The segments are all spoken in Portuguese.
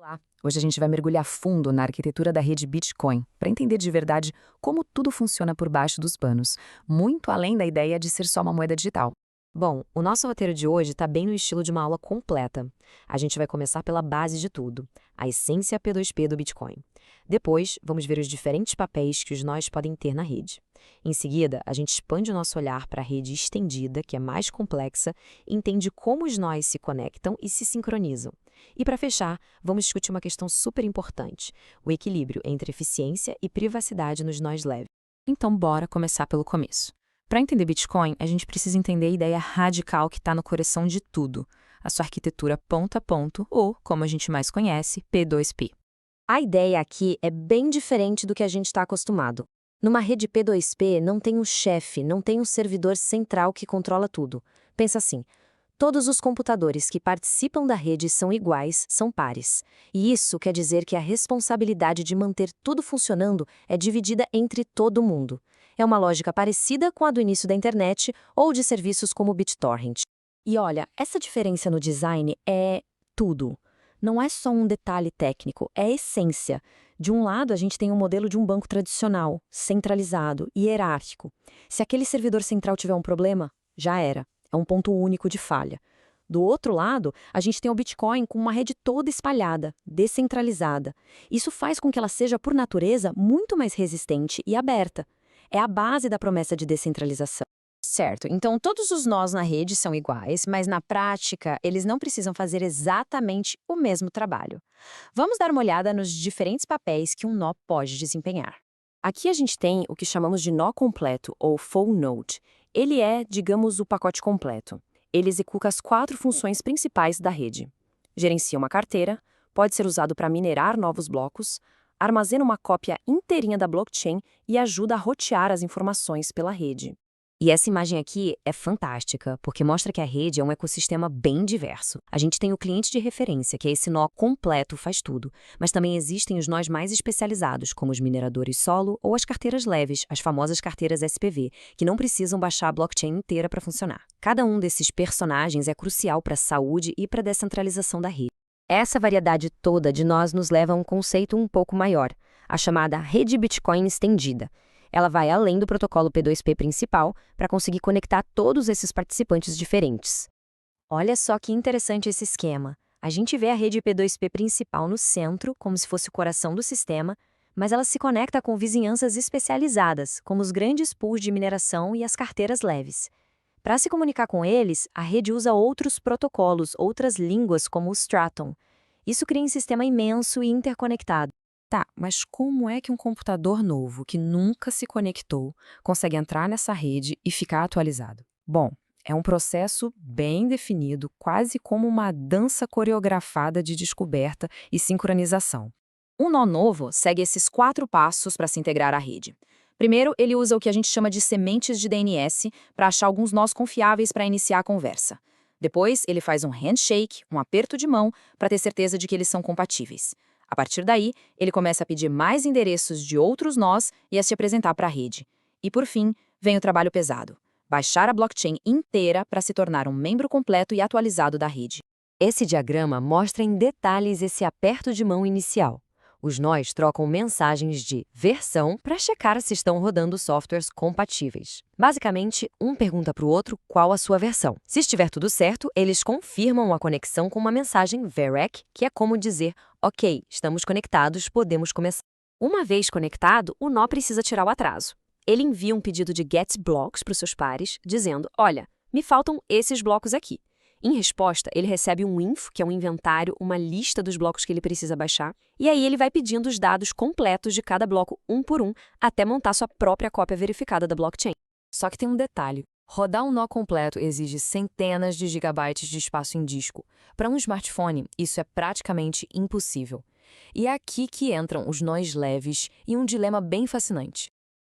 Olá! Hoje a gente vai mergulhar fundo na arquitetura da rede Bitcoin, para entender de verdade como tudo funciona por baixo dos panos, muito além da ideia de ser só uma moeda digital. Bom, o nosso roteiro de hoje está bem no estilo de uma aula completa. A gente vai começar pela base de tudo, a essência P2P do Bitcoin. Depois, vamos ver os diferentes papéis que os nós podem ter na rede. Em seguida, a gente expande o nosso olhar para a rede estendida, que é mais complexa, e entende como os nós se conectam e se sincronizam. E para fechar, vamos discutir uma questão super importante, o equilíbrio entre eficiência e privacidade nos nós leves. Então, bora começar pelo começo. Para entender Bitcoin, a gente precisa entender a ideia radical que está no coração de tudo, a sua arquitetura ponto a ponto, ou, como a gente mais conhece, P2P. A ideia aqui é bem diferente do que a gente está acostumado. Numa rede P2P não tem um chefe, não tem um servidor central que controla tudo. Pensa assim, todos os computadores que participam da rede são iguais, são pares. E isso quer dizer que a responsabilidade de manter tudo funcionando é dividida entre todo mundo. É uma lógica parecida com a do início da internet ou de serviços como o BitTorrent. E olha, essa diferença no design é tudo. Não é só um detalhe técnico, é a essência. De um lado, a gente tem um modelo de um banco tradicional, centralizado e hierárquico. Se aquele servidor central tiver um problema, já era. É um ponto único de falha. Do outro lado, a gente tem o Bitcoin com uma rede toda espalhada, descentralizada. Isso faz com que ela seja, por natureza, muito mais resistente e aberta. É a base da promessa de descentralização. Certo, então todos os nós na rede são iguais, mas na prática eles não precisam fazer exatamente o mesmo trabalho. Vamos dar uma olhada nos diferentes papéis que um nó pode desempenhar. Aqui a gente tem o que chamamos de nó completo, ou full node. Ele é, digamos, o pacote completo. Ele executa as 4 funções principais da rede. Gerencia uma carteira, pode ser usado para minerar novos blocos, armazena uma cópia inteirinha da blockchain e ajuda a rotear as informações pela rede. E essa imagem aqui é fantástica, porque mostra que a rede é um ecossistema bem diverso. A gente tem o cliente de referência, que é esse nó completo faz tudo, mas também existem os nós mais especializados, como os mineradores solo ou as carteiras leves, as famosas carteiras SPV, que não precisam baixar a blockchain inteira para funcionar. Cada um desses personagens é crucial para a saúde e para a descentralização da rede. Essa variedade toda de nós nos leva a um conceito um pouco maior, a chamada rede Bitcoin estendida. Ela vai além do protocolo P2P principal para conseguir conectar todos esses participantes diferentes. Olha só que interessante esse esquema. A gente vê a rede P2P principal no centro, como se fosse o coração do sistema, mas ela se conecta com vizinhanças especializadas, como os grandes pools de mineração e as carteiras leves. Para se comunicar com eles, a rede usa outros protocolos, outras línguas, como o Straton. Isso cria um sistema imenso e interconectado. Tá, mas como é que um computador novo, que nunca se conectou, consegue entrar nessa rede e ficar atualizado? Bom, é um processo bem definido, quase como uma dança coreografada de descoberta e sincronização. Um nó novo segue esses 4 passos para se integrar à rede. Primeiro, ele usa o que a gente chama de sementes de DNS para achar alguns nós confiáveis para iniciar a conversa. Depois, ele faz um handshake, um aperto de mão, para ter certeza de que eles são compatíveis. A partir daí, ele começa a pedir mais endereços de outros nós e a se apresentar para a rede. E, por fim, vem o trabalho pesado: baixar a blockchain inteira para se tornar um membro completo e atualizado da rede. Esse diagrama mostra em detalhes esse aperto de mão inicial. Os nós trocam mensagens de versão para checar se estão rodando softwares compatíveis. Basicamente, um pergunta para o outro qual a sua versão. Se estiver tudo certo, eles confirmam a conexão com uma mensagem VEREC, que é como dizer: ok, estamos conectados, podemos começar. Uma vez conectado, o nó precisa tirar o atraso. Ele envia um pedido de get blocks para os seus pares, dizendo: olha, me faltam esses blocos aqui. Em resposta, ele recebe um info, que é um inventário, uma lista dos blocos que ele precisa baixar, e aí ele vai pedindo os dados completos de cada bloco um por um, até montar sua própria cópia verificada da blockchain. Só que tem um detalhe: rodar um nó completo exige centenas de gigabytes de espaço em disco. Para um smartphone, isso é praticamente impossível. E é aqui que entram os nós leves e um dilema bem fascinante.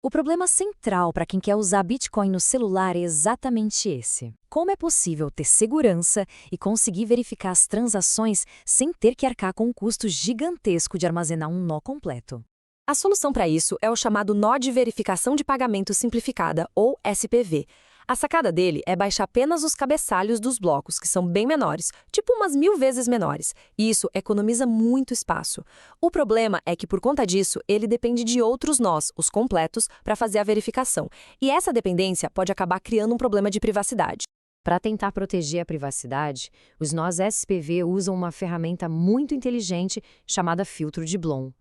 O problema central para quem quer usar Bitcoin no celular é exatamente esse. Como é possível ter segurança e conseguir verificar as transações sem ter que arcar com um custo gigantesco de armazenar um nó completo? A solução para isso é o chamado Nó de Verificação de Pagamento Simplificada, ou SPV. A sacada dele é baixar apenas os cabeçalhos dos blocos, que são bem menores, tipo umas 1000 vezes menores. E isso economiza muito espaço. O problema é que, por conta disso, ele depende de outros nós, os completos, para fazer a verificação. E essa dependência pode acabar criando um problema de privacidade. Para tentar proteger a privacidade, os nós SPV usam uma ferramenta muito inteligente chamada filtro de Bloom.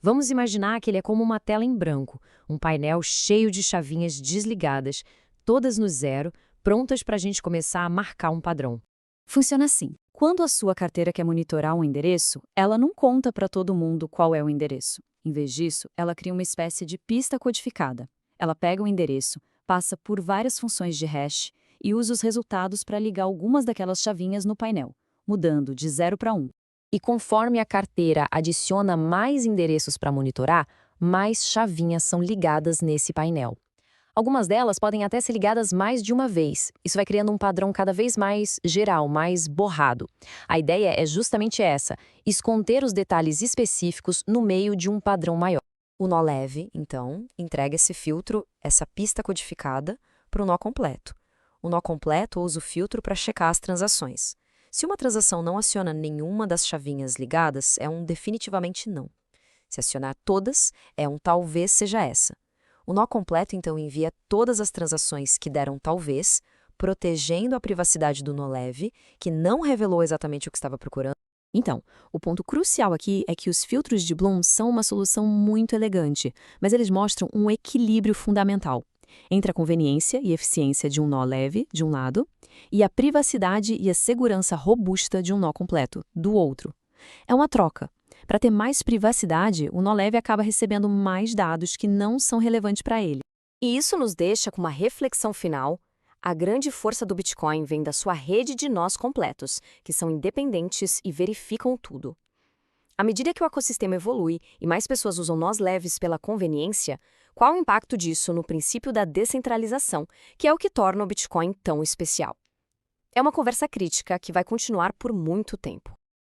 Vamos imaginar que ele é como uma tela em branco, um painel cheio de chavinhas desligadas, todas no zero, prontas para a gente começar a marcar um padrão. Funciona assim. Quando a sua carteira quer monitorar um endereço, ela não conta para todo mundo qual é o endereço. Em vez disso, ela cria uma espécie de pista codificada. Ela pega o endereço, passa por várias funções de hash e usa os resultados para ligar algumas daquelas chavinhas no painel, mudando de 0 para 1. E conforme a carteira adiciona mais endereços para monitorar, mais chavinhas são ligadas nesse painel. Algumas delas podem até ser ligadas mais de uma vez. Isso vai criando um padrão cada vez mais geral, mais borrado. A ideia é justamente essa, esconder os detalhes específicos no meio de um padrão maior. O nó leve, então, entrega esse filtro, essa pista codificada, para o nó completo. O nó completo usa o filtro para checar as transações. Se uma transação não aciona nenhuma das chavinhas ligadas, é um definitivamente não. Se acionar todas, é um talvez seja essa. O nó completo, então, envia todas as transações que deram talvez, protegendo a privacidade do nó leve, que não revelou exatamente o que estava procurando. Então, o ponto crucial aqui é que os filtros de Bloom são uma solução muito elegante, mas eles mostram um equilíbrio fundamental entre a conveniência e eficiência de um nó leve, de um lado, e a privacidade e a segurança robusta de um nó completo, do outro. É uma troca. Para ter mais privacidade, o nó leve acaba recebendo mais dados que não são relevantes para ele. E isso nos deixa com uma reflexão final. A grande força do Bitcoin vem da sua rede de nós completos, que são independentes e verificam tudo. À medida que o ecossistema evolui e mais pessoas usam nós leves pela conveniência, qual o impacto disso no princípio da descentralização, que é o que torna o Bitcoin tão especial? É uma conversa crítica que vai continuar por muito tempo.